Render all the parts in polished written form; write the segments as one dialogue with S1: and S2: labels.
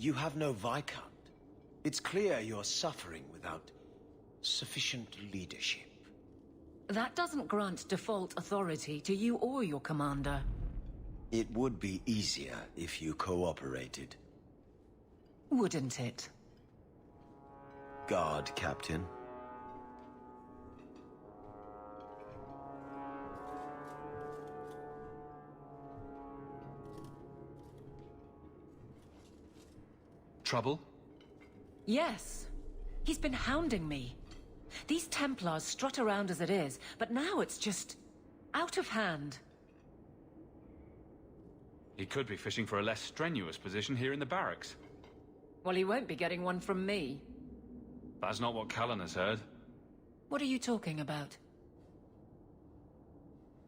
S1: You have no Viscount. It's clear you're suffering without sufficient leadership.
S2: That doesn't grant default authority to you or your commander.
S1: It would be easier if you cooperated.
S2: Wouldn't it?
S1: Guard, Captain.
S3: Trouble?
S2: Yes. He's been hounding me. These Templars strut around as it is, but now it's just out of hand.
S3: He could be fishing for a less strenuous position here in the barracks.
S2: Well, he won't be getting one from me.
S3: That's not what Cullen has heard.
S2: What are you talking about?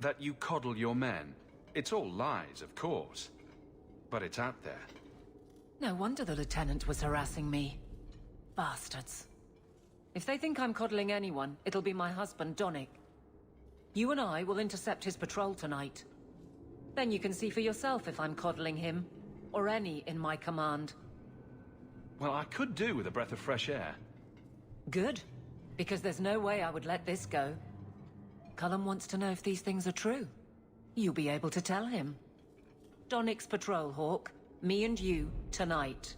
S3: That you coddle your men. It's all lies, of course. But it's out there.
S2: No wonder the Lieutenant was harassing me. Bastards. If they think I'm coddling anyone, it'll be my husband, Donnic. You and I will intercept his patrol tonight. Then you can see for yourself if I'm coddling him, or any in my command.
S3: Well, I could do with a breath of fresh air.
S2: Good, because there's no way I would let this go. Cullen wants to know if these things are true. You'll be able to tell him. Donnic's patrol, Hawk. Me and you, tonight.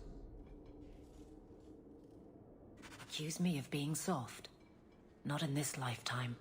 S2: Accuse me of being soft. Not in this lifetime.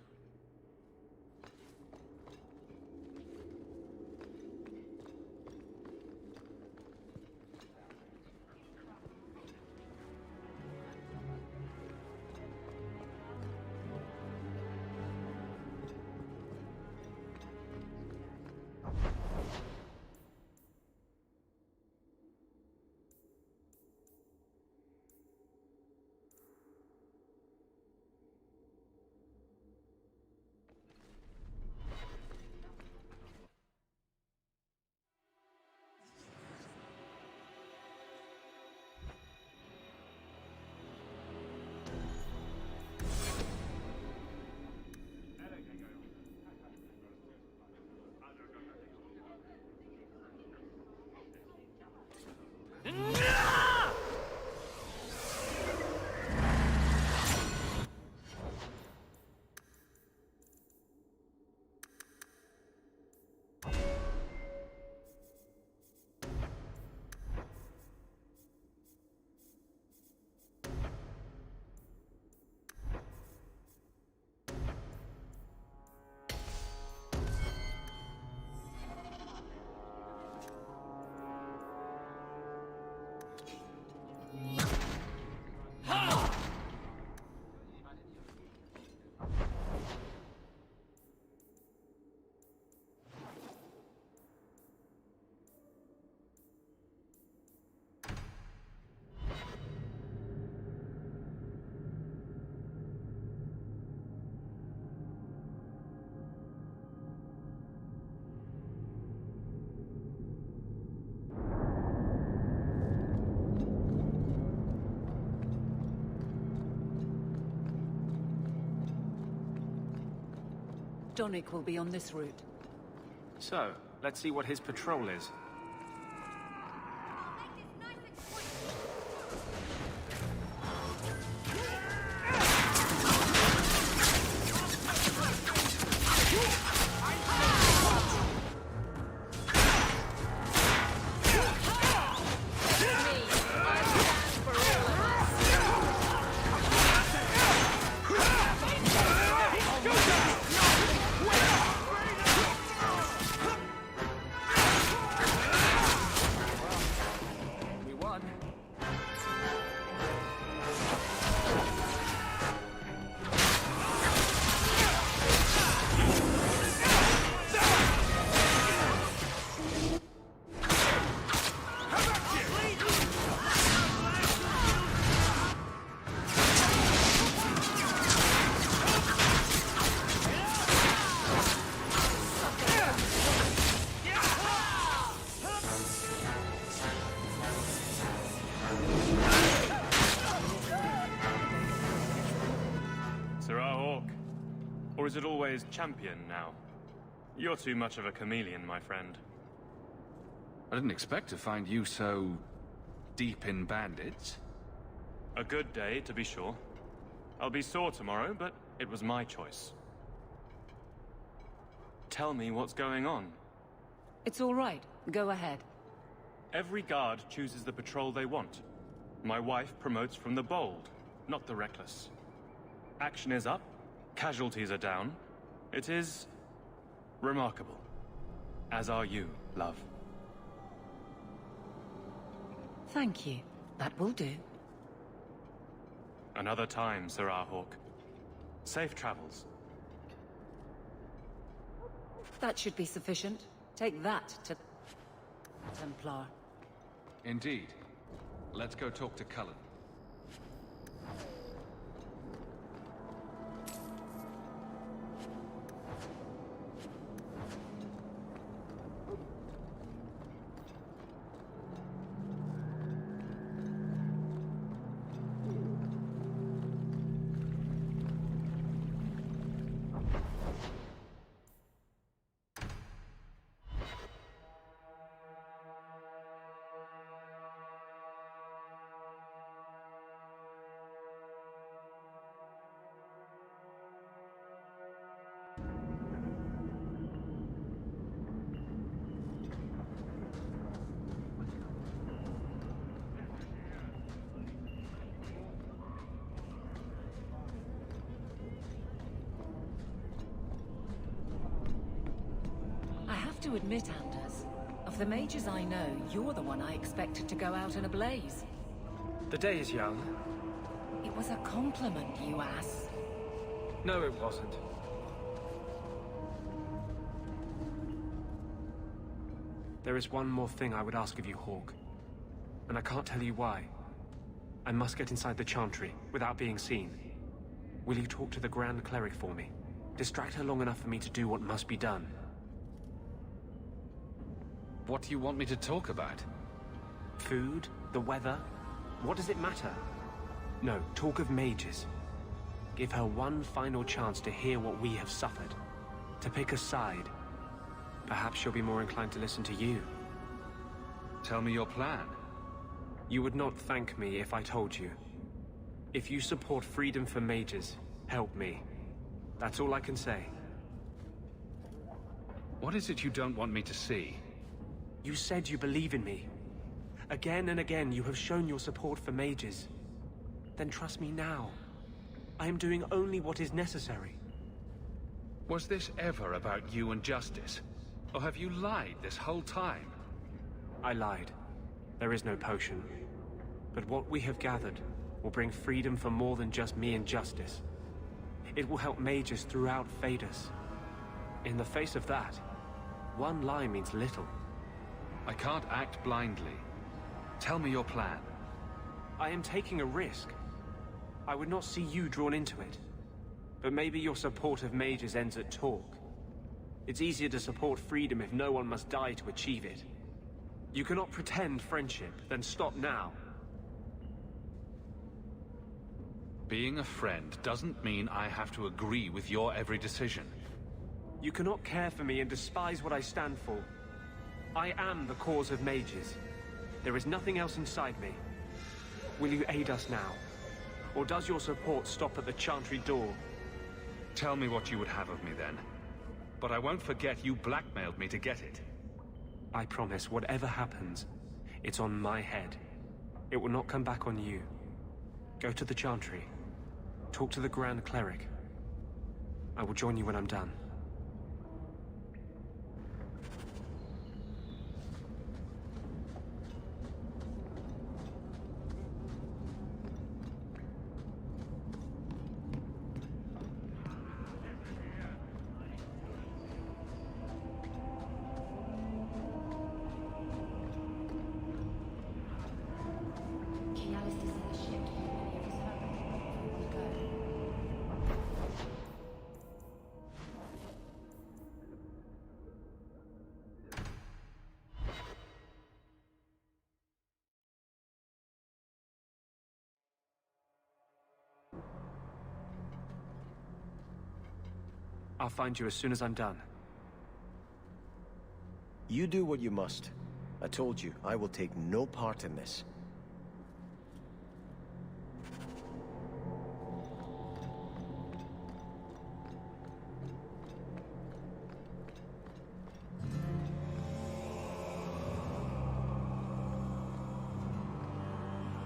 S2: Donnic will be on this route.
S4: So, let's see what his patrol is. Or is it always champion now? You're too much of a chameleon, my friend.
S3: I didn't expect to find you so... Deep in bandits?
S4: A good day, to be sure. I'll be sore tomorrow, but it was my choice. Tell me what's going on.
S2: It's all right. Go ahead.
S4: Every guard chooses the patrol they want. My wife promotes from the bold, not the reckless. Action is up, casualties are down. It is remarkable. As are you, love.
S2: Thank you. That will do.
S4: Another time, Sir Hawk. Safe travels.
S2: That should be sufficient. Take that to Templar.
S3: Indeed. Let's go talk to Cullen.
S2: To admit, Anders, of the mages I know, you're the one I expected to go out in a blaze.
S5: The day is young.
S2: It was a compliment, you ass.
S5: No, it wasn't. There is one more thing I would ask of you, Hawk. And I can't tell you why. I must get inside the Chantry, without being seen. Will you talk to the Grand Cleric for me? Distract her long enough for me to do what must be done.
S3: What do you want me to talk about?
S5: Food? The weather? What does it matter? No, talk of mages. Give her one final chance to hear what we have suffered. To pick a side. Perhaps she'll be more inclined to listen to you.
S3: Tell me your plan.
S5: You would not thank me if I told you. If you support freedom for mages, help me. That's all I can say.
S3: What is it you don't want me to see?
S5: You said you believe in me. Again and again you have shown your support for mages. Then trust me now. I am doing only what is necessary.
S3: Was this ever about you and justice? Or have you lied this whole time?
S5: I lied. There is no potion. But what we have gathered will bring freedom for more than just me and justice. It will help mages throughout Phaedus. In the face of that, one lie means little.
S3: I can't act blindly. Tell me your plan.
S5: I am taking a risk. I would not see you drawn into it. But maybe your support of mages ends at talk. It's easier to support freedom if no one must die to achieve it. You cannot pretend friendship, then stop now.
S3: Being a friend doesn't mean I have to agree with your every decision.
S5: You cannot care for me and despise what I stand for. I am the cause of mages. There is nothing else inside me. Will you aid us now? Or does your support stop at the Chantry door?
S3: Tell me what you would have of me then. But I won't forget you blackmailed me to get it.
S5: I promise, whatever happens, it's on my head. It will not come back on you. Go to the Chantry. Talk to the Grand Cleric. I will join you when I'm done. I'll find you as soon as I'm done.
S6: You do what you must. I told you, I will take no part in this.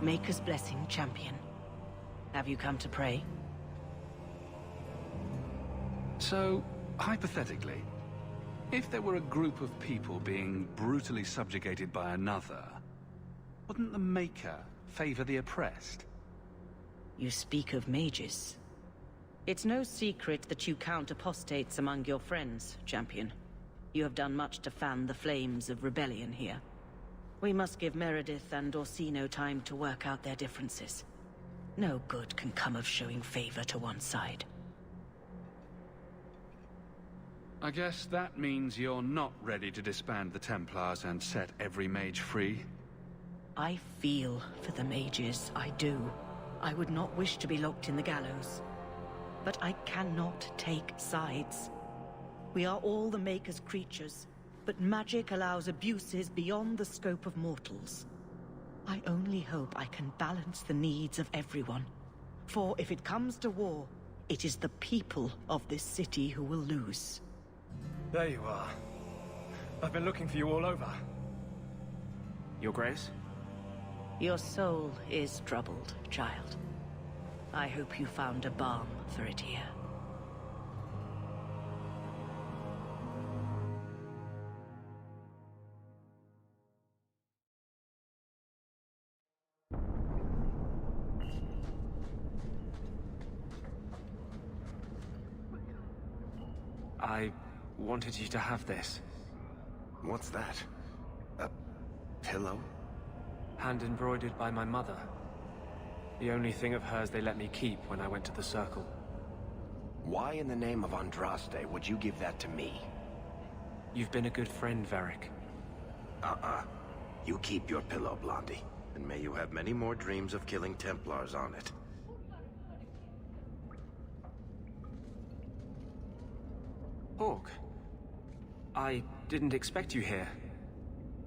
S6: Maker's blessing, champion. Have you come to pray?
S3: So, hypothetically, if there were a group of people being brutally subjugated by another, wouldn't the Maker favor the oppressed?
S6: You speak of mages. It's no secret that you count apostates among your friends, champion. You have done much to fan the flames of rebellion here. We must give Meredith and Orsino time to work out their differences. No good can come of showing favor to one side.
S3: I guess that means you're not ready to disband the Templars and set every mage free?
S6: I feel for the mages, I do. I would not wish to be locked in the gallows. But I cannot take sides. We are all the Maker's creatures, but magic allows abuses beyond the scope of mortals. I only hope I can balance the needs of everyone. For if it comes to war, it is the people of this city who will lose.
S7: There you are. I've been looking for you all over.
S5: Your Grace?
S6: Your soul is troubled, child. I hope you found a balm for it here.
S5: I wanted you to have this.
S8: What's that? A pillow?
S5: Hand embroidered by my mother. The only thing of hers they let me keep when I went to the Circle.
S8: Why in the name of Andraste would you give that to me?
S5: You've been a good friend, Varric.
S8: You keep your pillow, Blondie. And may you have many more dreams of killing Templars on it.
S5: Hawk, I didn't expect you here.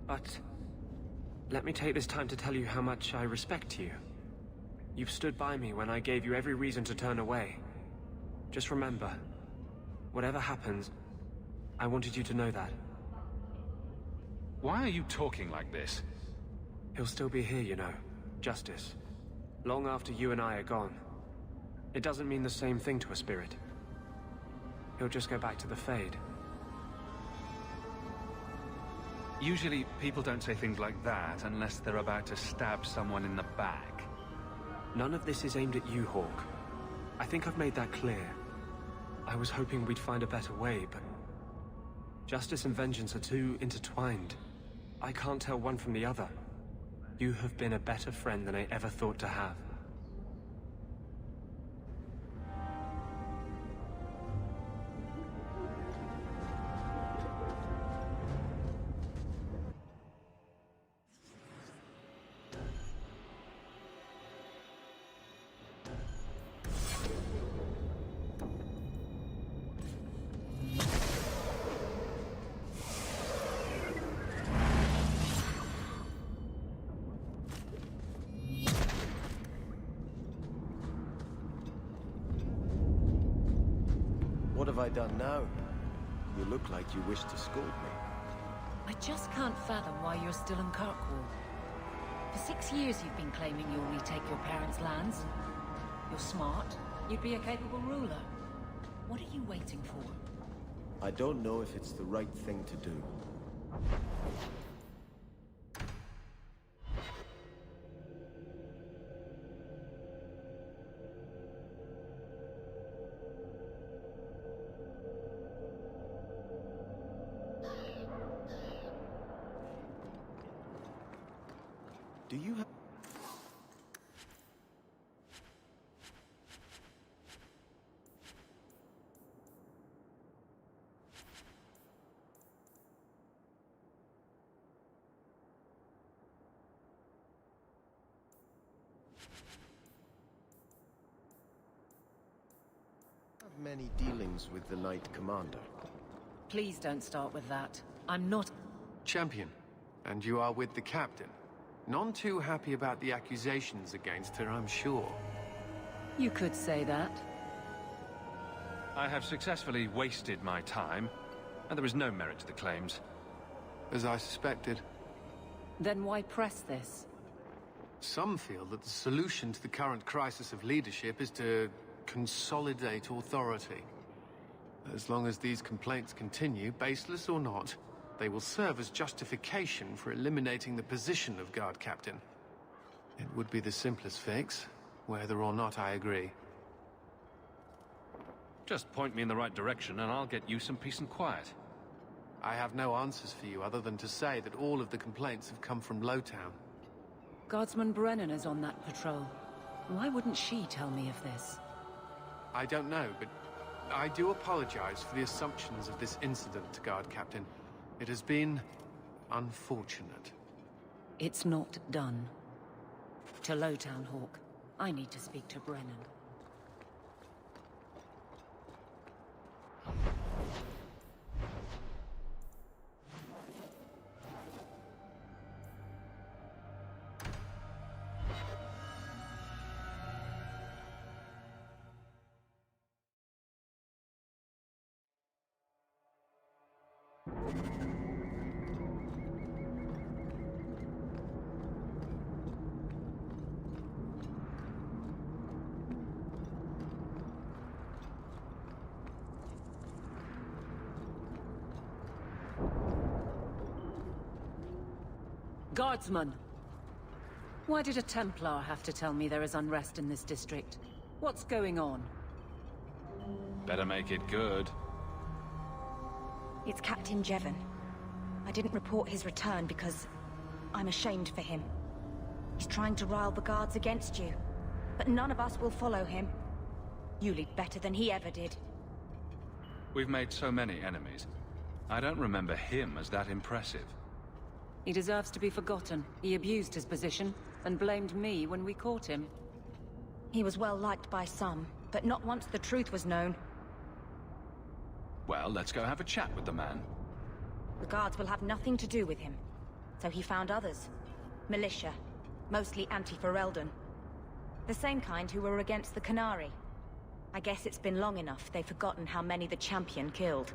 S5: But let me take this time to tell you how much I respect you. You've stood by me when I gave you every reason to turn away. Just remember, whatever happens, I wanted you to know that.
S3: Why are you talking like this?
S5: He'll still be here, you know. Justice. Long after you and I are gone. It doesn't mean the same thing to a spirit. He'll just go back to the Fade.
S3: Usually, people don't say things like that unless they're about to stab someone in the back.
S5: None of this is aimed at you, Hawk. I think I've made that clear. I was hoping we'd find a better way, but... justice and vengeance are too intertwined. I can't tell one from the other. You have been a better friend than I ever thought to have.
S1: What have I done now? You look like you wish to scold me.
S2: I just can't fathom why you're still in Kirkwall. For 6 years you've been claiming you only take your parents' lands. You're smart. You'd be a capable ruler. What are you waiting for?
S1: I don't know if it's the right thing to do. Do you have... many dealings with the Knight Commander?
S2: Please don't start with that. I'm not...
S9: Champion, and you are with the captain. None too happy about the accusations against her, I'm sure.
S2: You could say that.
S3: I have successfully wasted my time, and there is no merit to the claims.
S9: As I suspected.
S2: Then why press this?
S9: Some feel that the solution to the current crisis of leadership is to consolidate authority. As long as these complaints continue, baseless or not, they will serve as justification for eliminating the position of guard captain. It would be the simplest fix, whether or not I agree.
S3: Just point me in the right direction and I'll get you some peace and quiet.
S9: I have no answers for you other than to say that all of the complaints have come from Lowtown.
S2: Guardsman Brennan is on that patrol. Why wouldn't she tell me of this?
S9: I don't know, but I do apologize for the assumptions of this incident, Guard Captain. It has been unfortunate.
S2: It's not done. To Lowtown, Hawk. I need to speak to Brennan. Guardsman! Why did a Templar have to tell me there is unrest in this district? What's going on?
S3: Better make it good.
S10: It's Captain Jevon. I didn't report his return because I'm ashamed for him. He's trying to rile the guards against you, but none of us will follow him. You lead better than he ever did.
S3: We've made so many enemies. I don't remember him as that impressive.
S2: He deserves to be forgotten. He abused his position and blamed me when we caught him.
S10: He was well liked by some, but not once the truth was known.
S3: Well, let's go have a chat with the man.
S10: The guards will have nothing to do with him. So he found others. Militia. Mostly anti-Ferelden. The same kind who were against the Canary. I guess it's been long enough they've forgotten how many the Champion killed.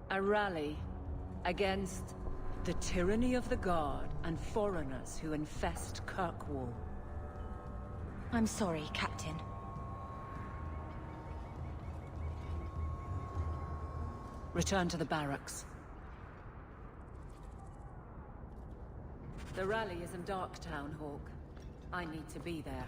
S2: A rally against the tyranny of the Guard and foreigners who infest Kirkwall.
S10: I'm sorry, Captain.
S2: Return to the barracks. The rally is in Darktown, Hawk. I need to be there.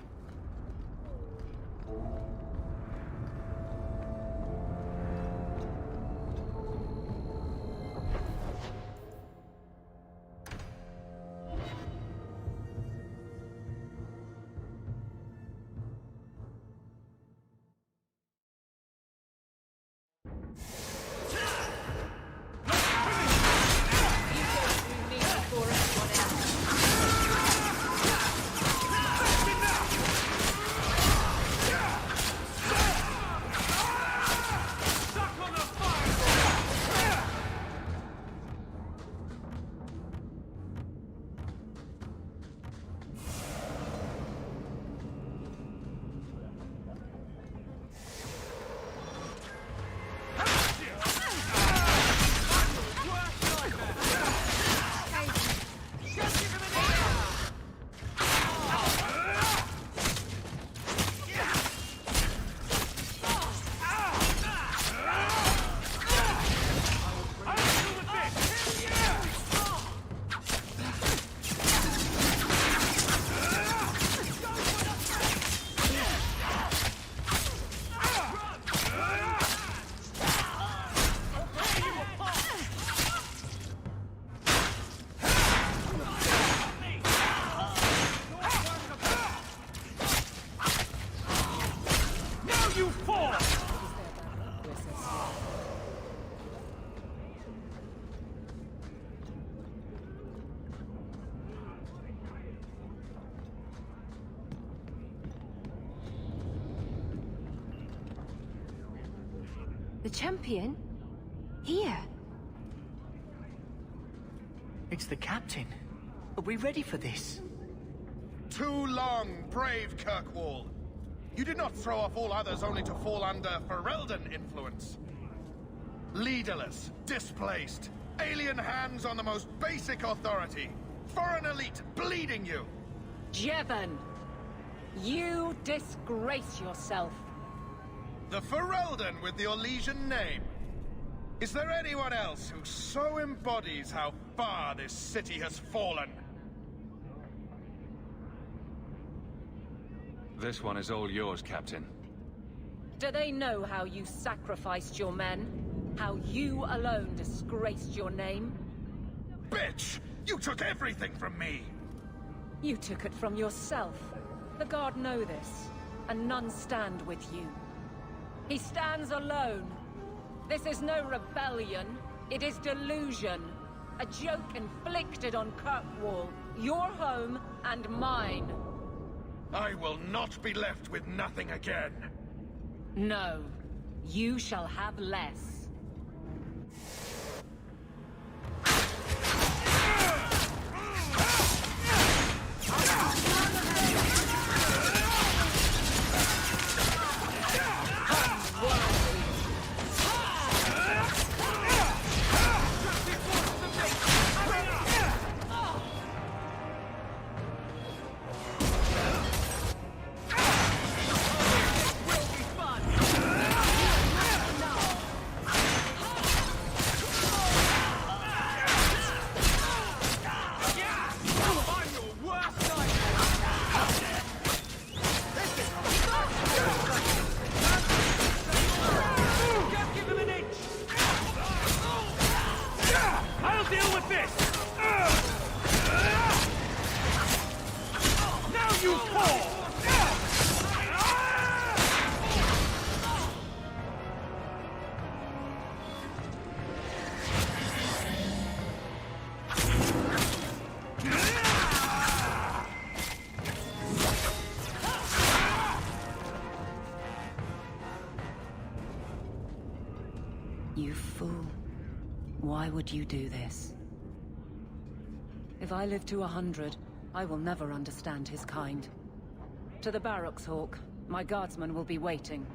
S10: The Champion? Here?
S1: It's the Captain. Are we ready for this?
S11: Too long, brave Kirkwall. You did not throw off all others only to fall under Ferelden influence. Leaderless, displaced, alien hands on the most basic authority. foreign elite bleeding you!
S2: Jevon! You disgrace yourself.
S11: The Ferelden with the Orlesian name. Is there anyone else who so embodies how far this city has fallen?
S3: This one is all yours, Captain.
S2: Do they know how you sacrificed your men? How you alone disgraced your name?
S11: Bitch! You took everything from me!
S2: You took it from yourself. The Guard know this, and none stand with you. He stands alone. This is no rebellion. It is delusion. A joke inflicted on Kirkwall, your home and mine.
S11: I will not be left with nothing again.
S2: No. You shall have less. You fool. Why would you do this? If I live to 100, I will never understand his kind. To the barracks, Hawk. My guardsmen will be waiting.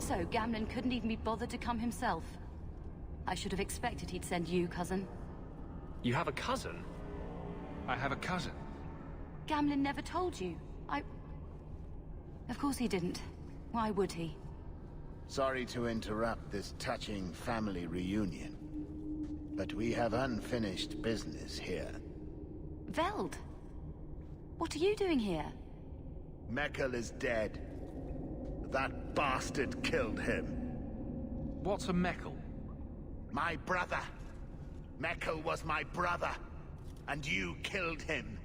S12: So, Gamlen couldn't even be bothered to come himself. I should have expected he'd send you, cousin.
S5: You have a cousin?
S3: I have a cousin.
S12: Gamlen never told you. Of course he didn't. Why would he?
S13: Sorry to interrupt this touching family reunion, but we have unfinished business here.
S12: Veld! What are you doing here?
S13: Mekkel is dead. That bastard killed him.
S3: What's a Mekkel?
S13: My brother. Mekkel was my brother, and you killed him.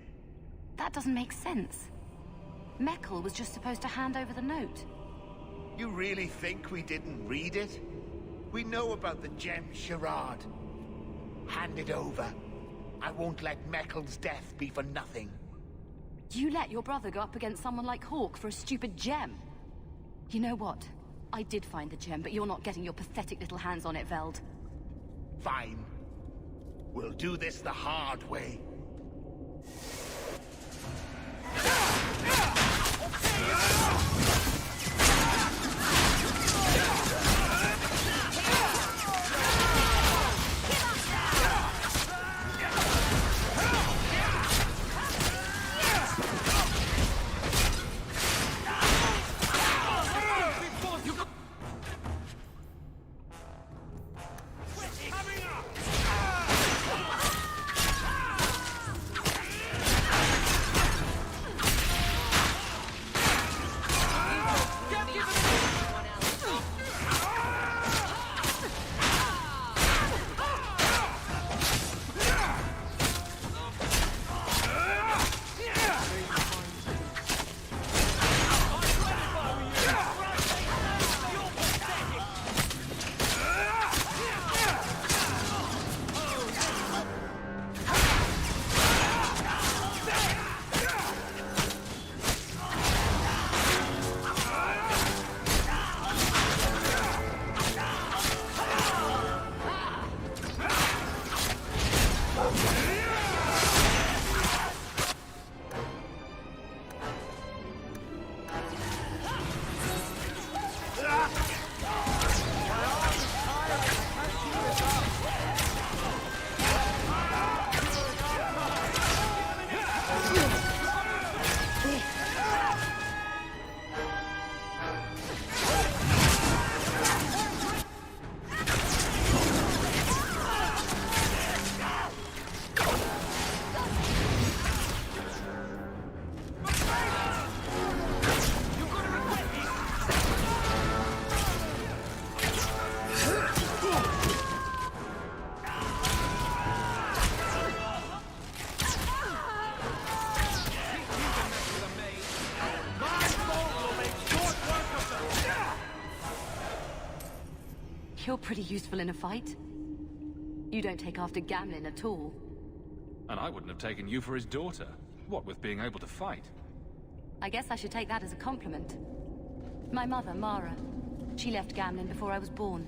S12: That doesn't make sense. Mekkel was just supposed to hand over the note.
S13: You really think we didn't read it? We know about the gem charade. Hand it over. I won't let Mekkel's death be for nothing.
S12: You let your brother go up against someone like Hawke for a stupid gem. You know what? I did find the gem, but you're not getting your pathetic little hands on it, Veld.
S13: Fine. We'll do this the hard way.
S12: You're pretty useful in a fight. You don't take after Gamlen at all.
S3: And I wouldn't have taken you for his daughter. What with being able to fight?
S12: I guess I should take that as a compliment. My mother, Mara, she left Gamlen before I was born.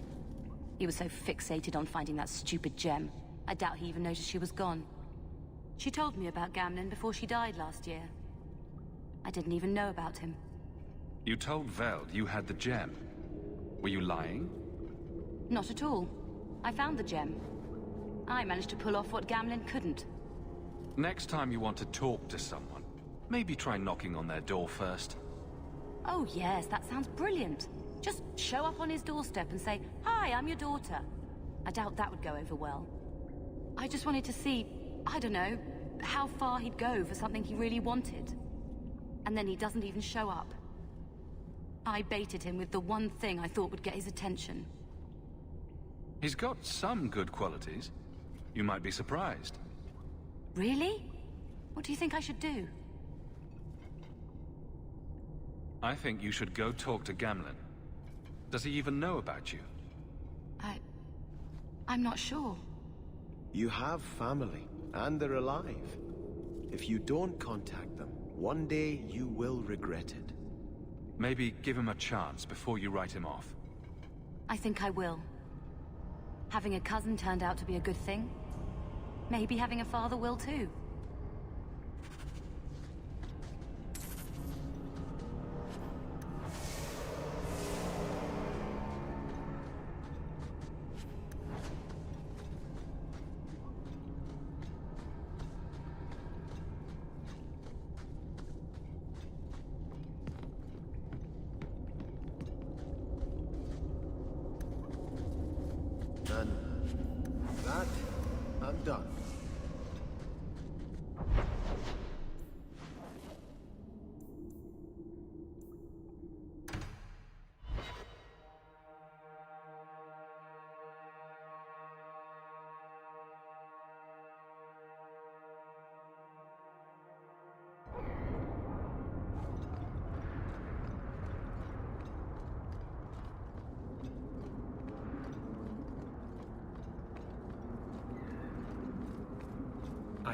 S12: He was so fixated on finding that stupid gem, I doubt he even noticed she was gone. She told me about Gamlen before she died last year. I didn't even know about him.
S3: You told Veld you had the gem. Were you lying?
S12: Not at all. I found the gem. I managed to pull off what Gamlen couldn't.
S3: Next time you want to talk to someone, maybe try knocking on their door first.
S12: Oh yes, that sounds brilliant. Just show up on his doorstep and say, "Hi, I'm your daughter." I doubt that would go over well. I just wanted to see, I don't know, how far he'd go for something he really wanted. And then he doesn't even show up. I baited him with the one thing I thought would get his attention.
S3: He's got some good qualities. You might be surprised.
S12: Really? What do you think I should do?
S3: I think you should go talk to Gamlen. Does he even know about you?
S12: I'm not sure.
S1: You have family, and they're alive. If you don't contact them, one day you will regret it.
S3: Maybe give him a chance before you write him off.
S12: I think I will. Having a cousin turned out to be a good thing. Maybe having a father will too.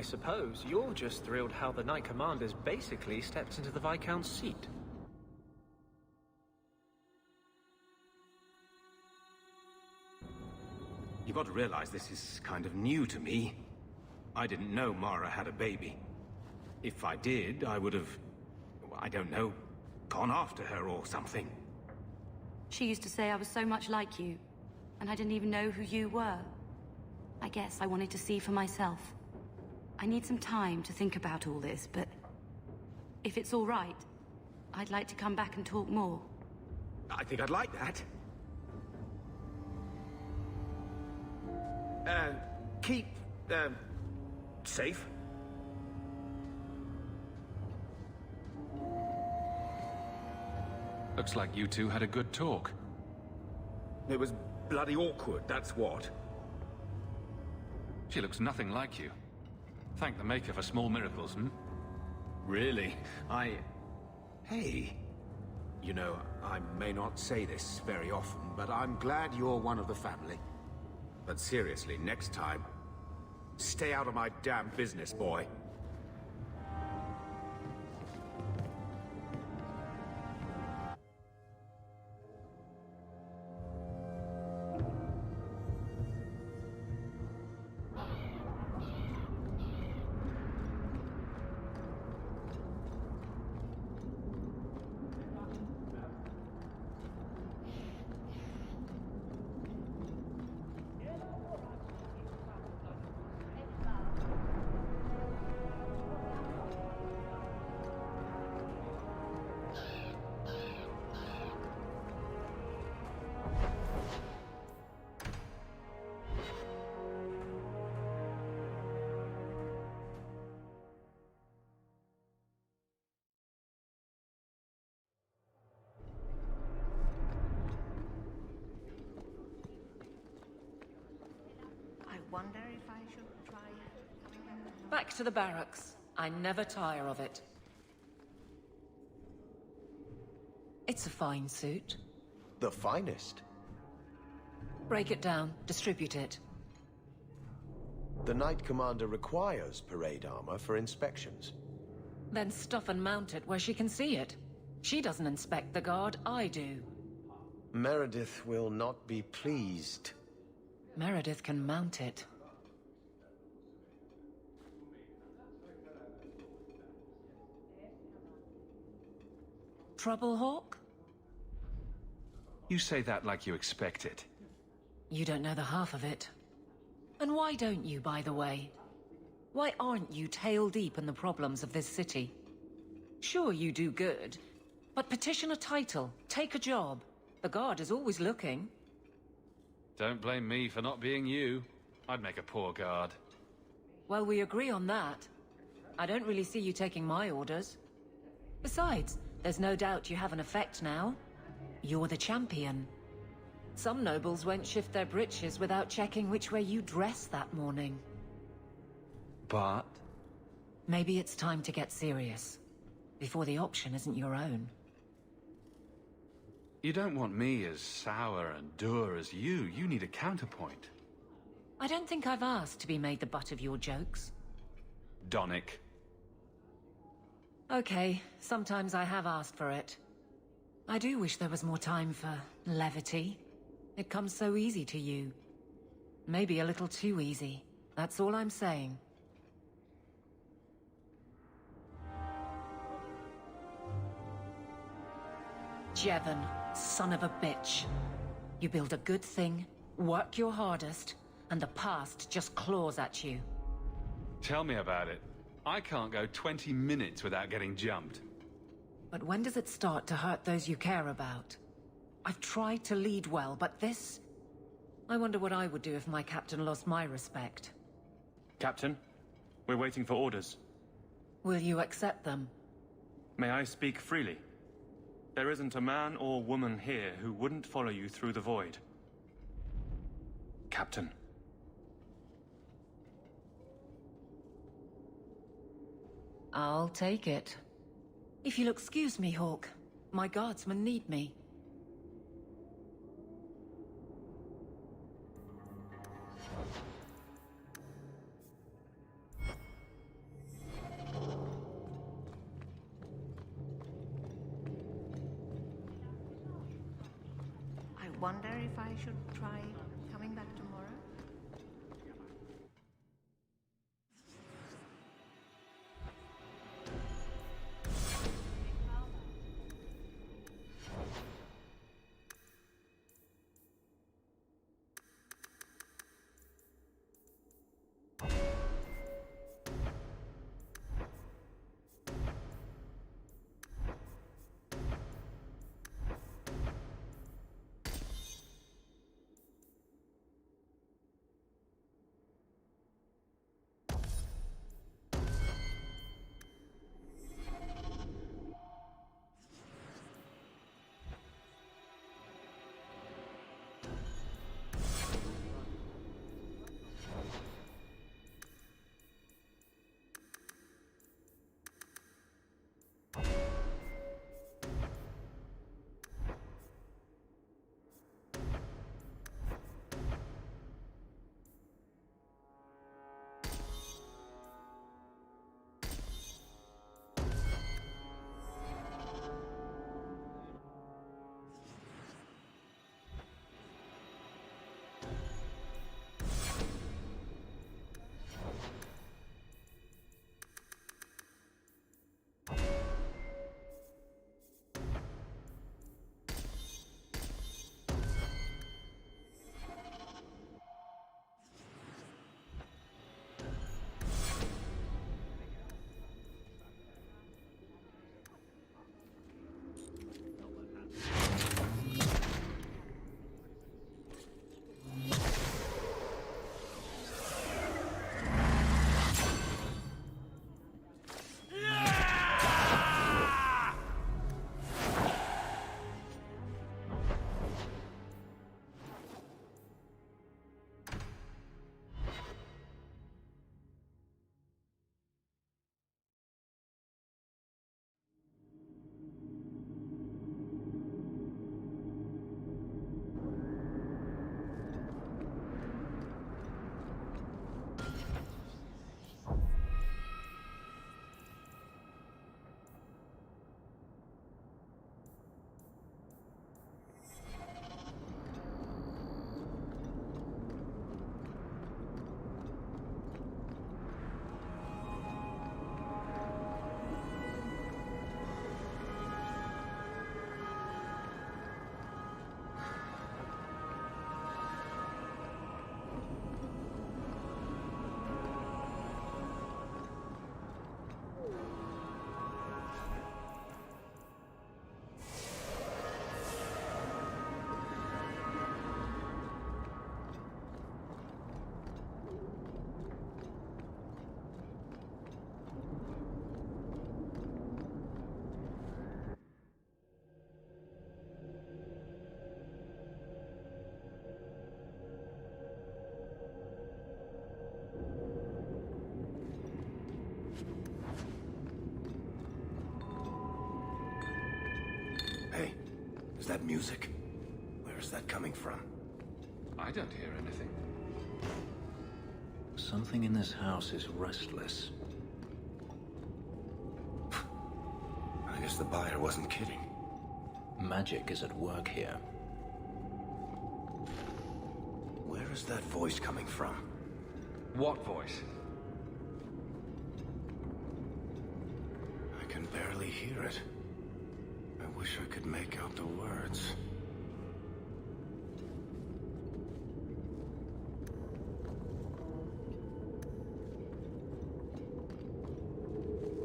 S5: I suppose you're just thrilled how the Knight Commander's basically stepped into the Viscount's seat.
S14: You've got to realize this is kind of new to me. I didn't know Mara had a baby. If I did, I would have, I don't know, gone after her or something.
S12: She used to say I was so much like you, and I didn't even know who you were. I guess I wanted to see for myself. I need some time to think about all this, but if it's all right, I'd like to come back and talk more.
S14: I think I'd like that. Keep, safe.
S3: Looks like you two had a good talk.
S14: It was bloody awkward, that's what.
S3: She looks nothing like you. Thank the Maker for small miracles, hmm?
S14: Really? Hey. You know, I may not say this very often, but I'm glad you're one of the family. But seriously, next time, stay out of my damn business, boy.
S10: Wonder if I should try...
S2: Back to the barracks. I never tire of it. It's a fine suit.
S1: The finest.
S2: Break it down, distribute it.
S1: The Knight Commander requires parade armor for inspections.
S2: Then stuff and mount it where she can see it. She doesn't inspect the guard, I do.
S1: Meredith will not be pleased.
S2: Meredith can mount it. Trouble, Hawk?
S3: You say that like you expect it.
S2: You don't know the half of it. And why don't you, by the way? Why aren't you tail deep in the problems of this city? Sure, you do good, but petition a title, take a job. The guard is always looking.
S3: Don't blame me for not being you. I'd make a poor guard.
S2: Well, we agree on that. I don't really see you taking my orders. Besides, there's no doubt you have an effect now. You're the champion. Some nobles won't shift their breeches without checking which way you dress that morning.
S3: But...
S2: maybe it's time to get serious, before the option isn't your own.
S3: You don't want me as sour and dour as you. You need a counterpoint.
S2: I don't think I've asked to be made the butt of your jokes.
S3: Donick.
S2: Okay, sometimes I have asked for it. I do wish there was more time for levity. It comes so easy to you. Maybe a little too easy. That's all I'm saying. Jevon, son of a bitch. You build a good thing, work your hardest, and the past just claws at you.
S3: Tell me about it. I can't go 20 minutes without getting jumped.
S2: But when does it start to hurt those you care about? I've tried to lead well, but this... I wonder what I would do if my captain lost my respect.
S4: Captain, we're waiting for orders.
S2: Will you accept them?
S4: May I speak freely? There isn't a man or woman here who wouldn't follow you through the void. Captain.
S2: I'll take it. If you'll excuse me, Hawk. My guardsmen need me.
S15: wonder if I should try coming back tomorrow.
S1: Hey, is that music? Where is that coming from?
S3: I don't hear anything.
S16: Something in this house is restless.
S1: I guess the buyer wasn't kidding.
S16: Magic is at work here.
S1: Where is that voice coming from?
S3: What voice?
S1: I can barely hear it. I wish I could make out the words.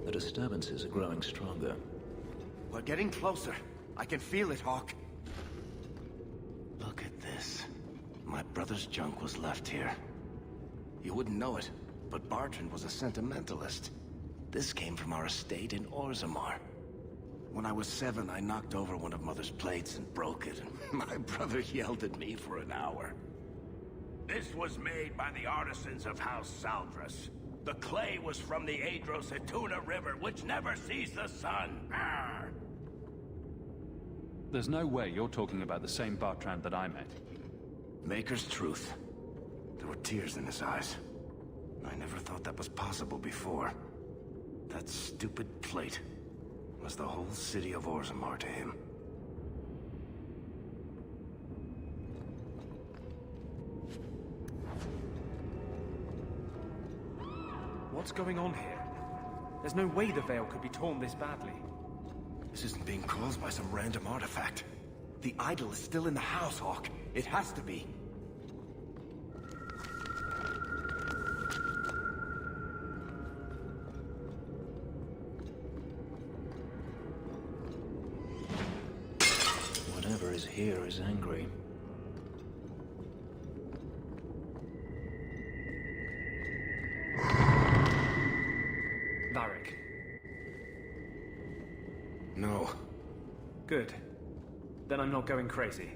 S16: The disturbances are growing stronger.
S1: We're getting closer. I can feel it, Hawk. Look at this. My brother's junk was left here. You wouldn't know it, but Bartrand was a sentimentalist. This came from our estate in Orzammar. When I was 7, I knocked over one of Mother's plates and broke it, and my brother yelled at me for an hour.
S13: This was made by the artisans of House Saldras. The clay was from the Adro-Setuna River, which never sees the sun. Arr!
S3: There's no way you're talking about the same Bartrand that I met.
S1: Maker's truth. There were tears in his eyes. I never thought that was possible before. That stupid plate was the whole city of Orzammar to him.
S5: What's going on here? There's no way the veil could be torn this badly.
S1: This isn't being caused by some random artifact. The idol is still in the house, Hawk. It has to be.
S16: Whatever is here is angry.
S5: Varric.
S1: No.
S5: Good. Then I'm not going crazy.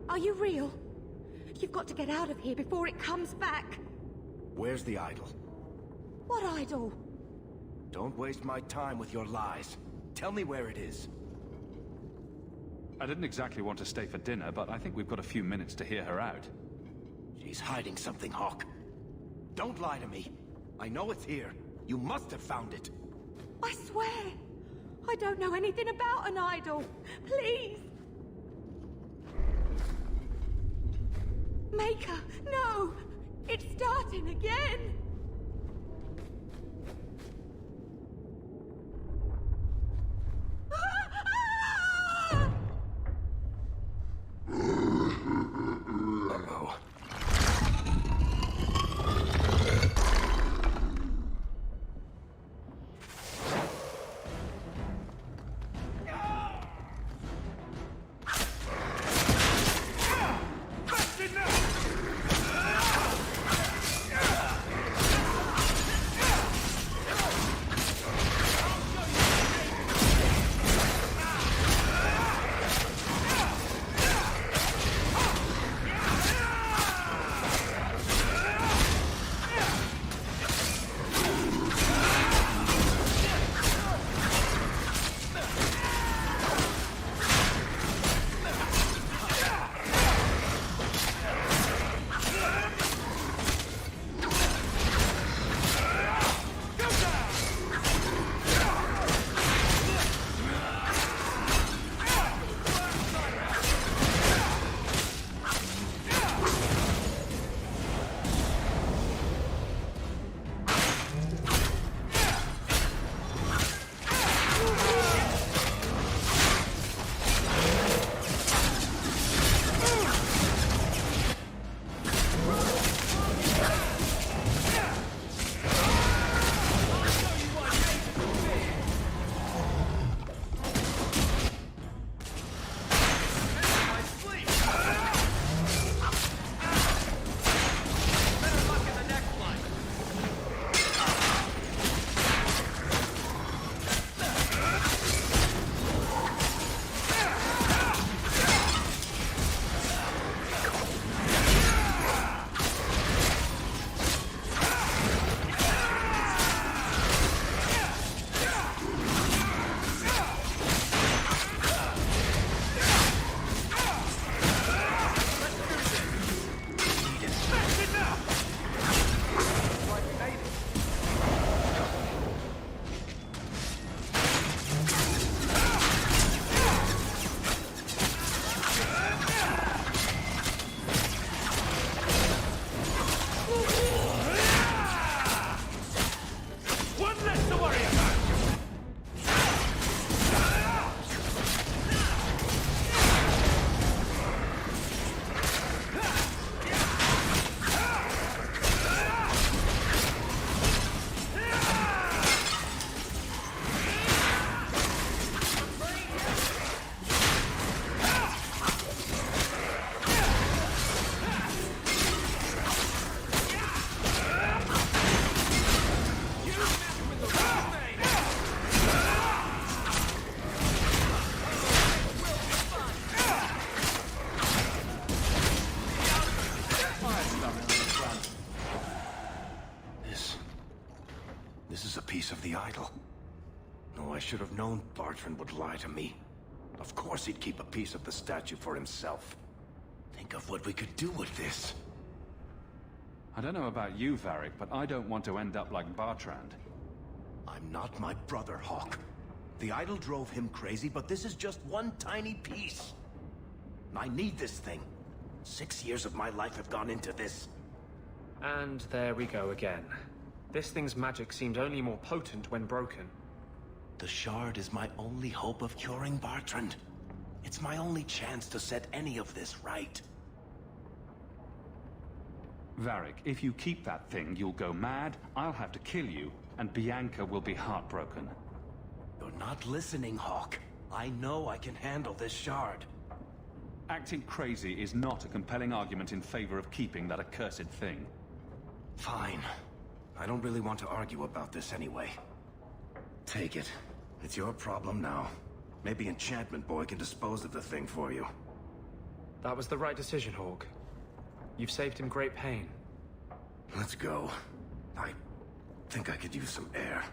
S17: Are you real? You've got to get out of here before it comes back.
S1: Where's the idol?
S17: What idol?
S1: Don't waste my time with your lies. Tell me where it is.
S3: I didn't exactly want to stay for dinner, but I think we've got a few minutes to hear her out.
S1: She's hiding something, Hawk. Don't lie to me. I know it's here. You must have found it.
S17: I swear, I don't know anything about an idol. Please. Maker, no! It's starting again!
S1: Uh-oh. This is a piece of the idol. Oh, I should have known Bartrand would lie to me. Of course he'd keep a piece of the statue for himself. Think of what we could do with this.
S3: I don't know about you, Varric, but I don't want to end up like Bartrand.
S1: I'm not my brother, Hawk. The idol drove him crazy, but this is just one tiny piece. I need this thing. 6 years of my life have gone into this.
S5: And there we go again. This thing's magic seemed only more potent when broken.
S1: The shard is my only hope of curing Bartrand. It's my only chance to set any of this right.
S3: Varric, if you keep that thing, you'll go mad, I'll have to kill you, and Bianca will be heartbroken.
S1: You're not listening, Hawk. I know I can handle this shard.
S3: Acting crazy is not a compelling argument in favor of keeping that accursed thing.
S1: Fine. I don't really want to argue about this anyway. Take it. It's your problem now. Maybe Enchantment Boy can dispose of the thing for you.
S5: That was the right decision, Hawk. You've saved him great pain.
S1: Let's go. I think I could use some air.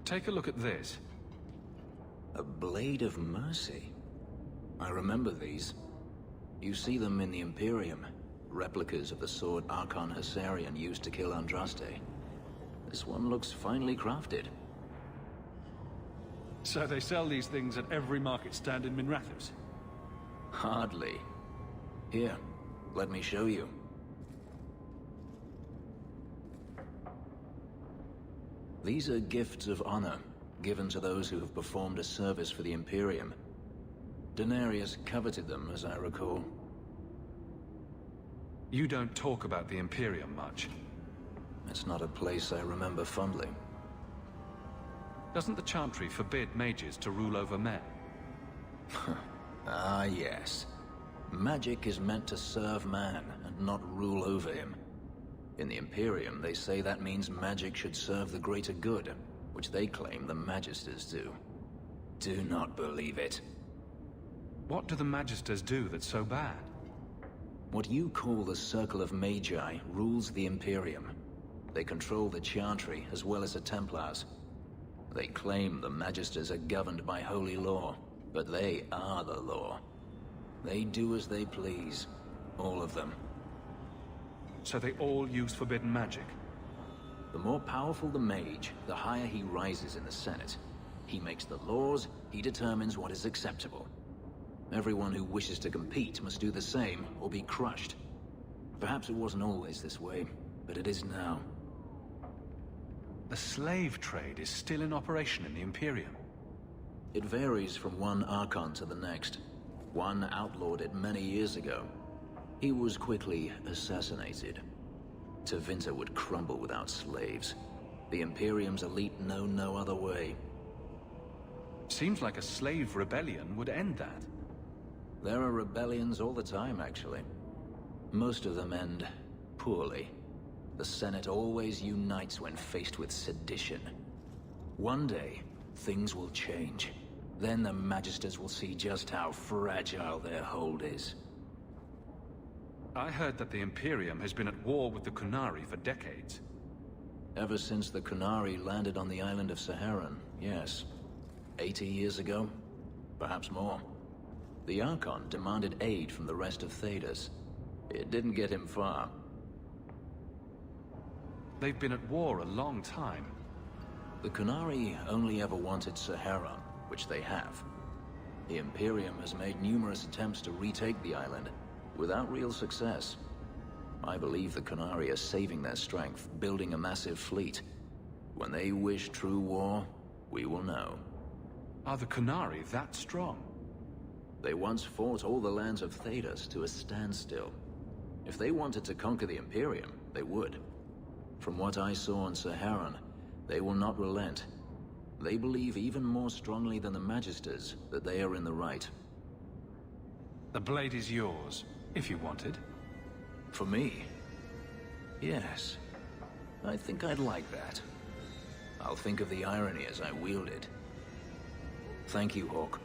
S3: Take a look at this.
S16: A blade of mercy. I remember these. You see them in the Imperium. Replicas of the sword Archon Husarian used to kill Andraste. This one looks finely crafted.
S3: So they sell these things at every market stand in Minrathous?
S16: Hardly. Here, let me show you. These are gifts of honor, given to those who have performed a service for the Imperium. Denarius coveted them, as I recall.
S3: You don't talk about the Imperium much.
S16: It's not a place I remember fondly.
S3: Doesn't the Chantry forbid mages to rule over men?
S16: Ah, yes. Magic is meant to serve man, and not rule over him. In the Imperium, they say that means magic should serve the greater good, which they claim the Magisters do. Do not believe it.
S3: What do the Magisters do that's so bad?
S16: What you call the Circle of Magi rules the Imperium. They control the Chantry as well as the Templars. They claim the Magisters are governed by holy law, but they are the law. They do as they please, all of them.
S3: So they all use forbidden magic?
S16: The more powerful the mage, the higher he rises in the Senate. He makes the laws, he determines what is acceptable. Everyone who wishes to compete must do the same, or be crushed. Perhaps it wasn't always this way, but it is now.
S3: The slave trade is still in operation in the Imperium.
S16: It varies from one Archon to the next. One outlawed it many years ago. He was quickly assassinated. Tevinter would crumble without slaves. The Imperium's elite know no other way.
S3: Seems like a slave rebellion would end that.
S16: There are rebellions all the time, actually. Most of them end poorly. The Senate always unites when faced with sedition. One day, things will change. Then the Magisters will see just how fragile their hold is.
S3: I heard that the Imperium has been at war with the Qunari for decades.
S16: Ever since the Qunari landed on the island of Saharan, yes. 80 years ago? Perhaps more. The Archon demanded aid from the rest of Thedas. It didn't get him far.
S3: They've been at war a long time.
S16: The Qunari only ever wanted Saharan, which they have. The Imperium has made numerous attempts to retake the island, without real success. I believe the Qunari are saving their strength, building a massive fleet. When they wish true war, we will know.
S3: Are the Qunari that strong?
S16: They once fought all the lands of Thedas to a standstill. If they wanted to conquer the Imperium, they would. From what I saw on Saharan, they will not relent. They believe even more strongly than the Magisters that they are in the right.
S3: The blade is yours, if you want it.
S16: For me? Yes. I think I'd like that. I'll think of the irony as I wield it. Thank you, Hawk.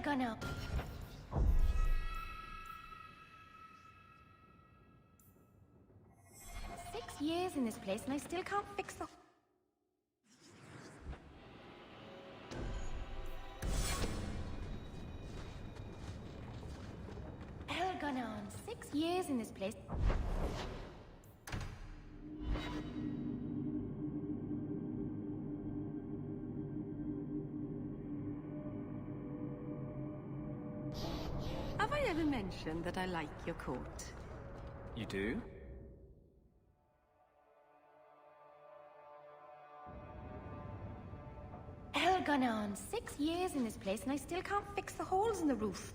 S10: Gunner. 6 years in this place and I still can't fix the... Elganon, 6 years in this place.
S12: Have I ever mentioned that I like your coat?
S5: You do?
S10: Elganon, 6 years in this place and I still can't fix the holes in the roof.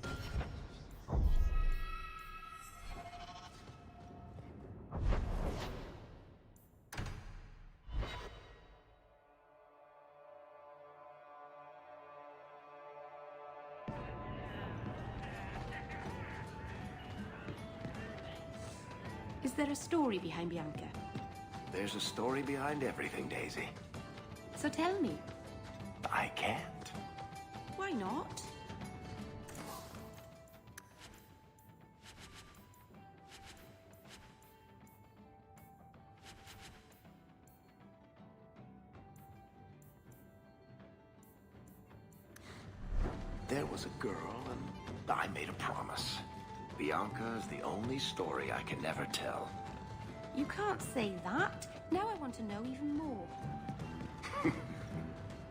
S12: Is there a story behind Bianca?
S1: There's a story behind everything, Daisy.
S12: So tell me.
S1: I can't.
S12: Why not?
S1: There was a girl, and I made a promise. Bianca is the only story I can never tell.
S12: You can't say that. Now I want to know even more.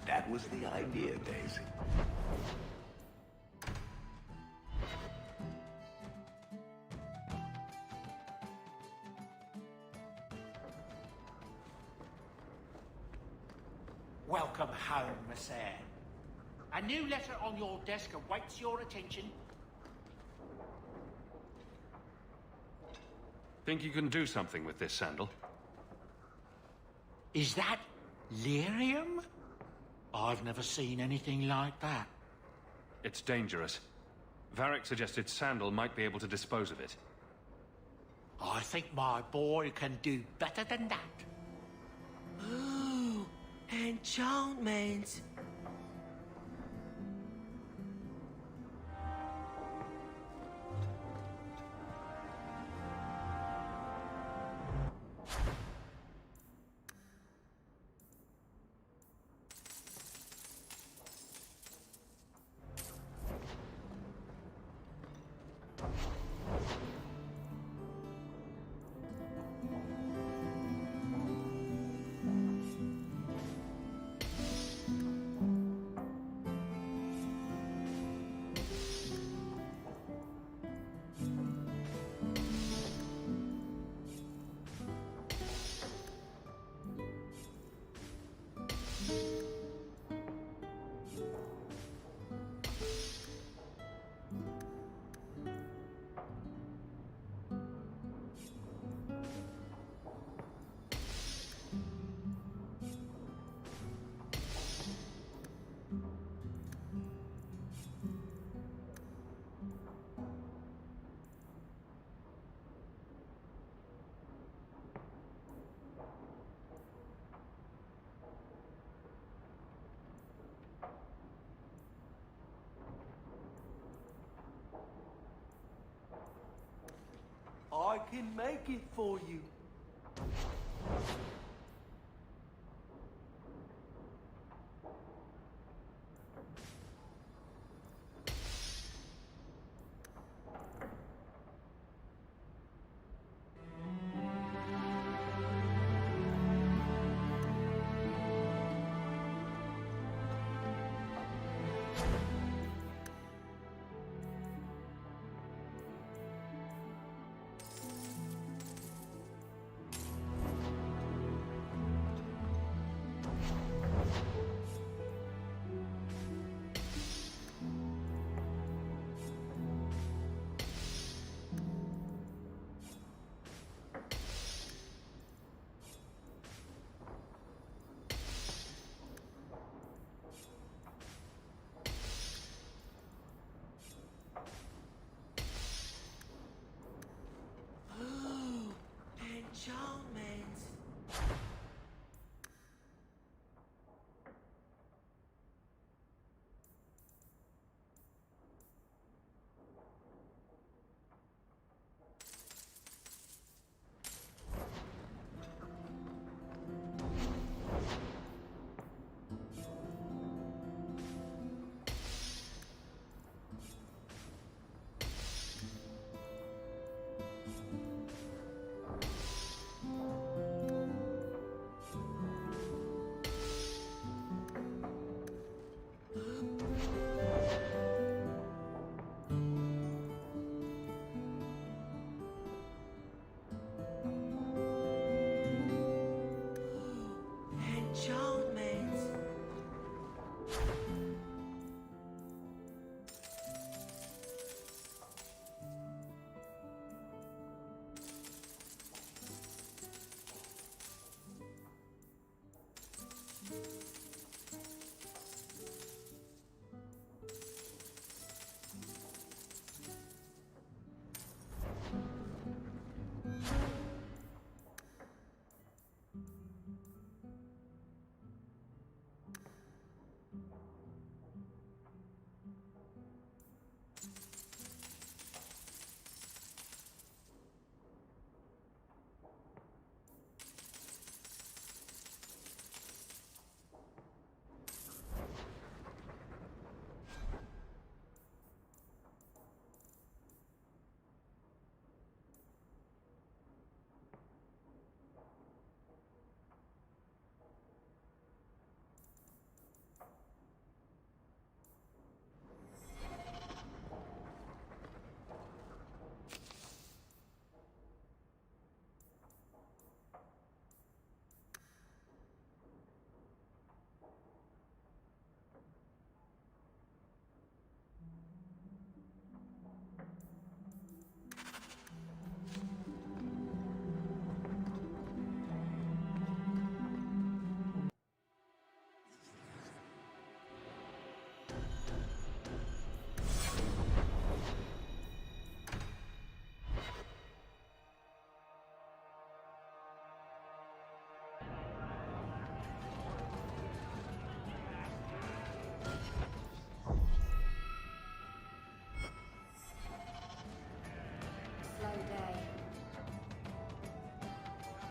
S1: That was the idea, Daisy.
S13: Welcome home, Miss Anne. A new letter on your desk awaits your attention.
S3: Think you can do something with this sandal?
S13: Is that lyrium? I've never seen anything like that.
S3: It's dangerous. Varric suggested Sandal might be able to dispose of it.
S13: I think my boy can do better than that.
S18: Ooh, enchantments. can make it for you. Enchantments. Enchantments.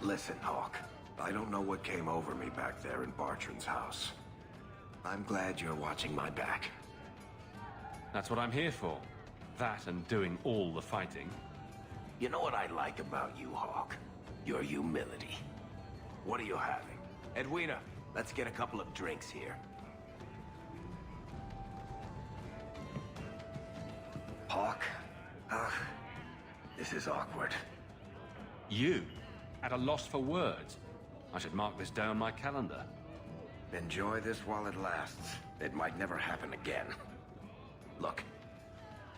S8: Listen, Hawk. I don't know what came over me back there in Bartran's house. I'm glad you're watching my back.
S4: That's what I'm here for. That and doing all the fighting.
S8: You know what I like about you, Hawk? Your humility. What are you having? Edwina, let's get a couple of drinks here. Hawk? This is awkward.
S4: You? At a loss for words? I should mark this down my calendar.
S8: Enjoy this while it lasts. It might never happen again. Look,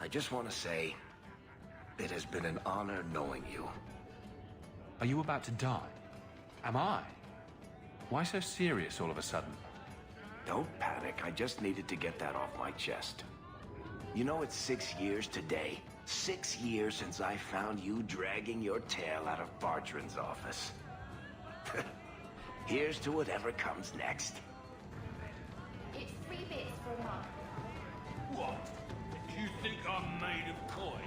S8: I just want to say, it has been an honor knowing you.
S4: Are you about to die? Am I? Why so serious all of a sudden?
S8: Don't panic, I just needed to get that off my chest. You know, it's 6 years today. 6 years since I found you dragging your tail out of Bartran's office. Here's to whatever comes next.
S10: It's 3 bits for a month.
S13: What? You think I'm made of coin?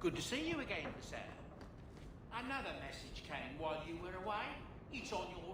S19: Good to see you again, sir. Another message came while you were away. It's on your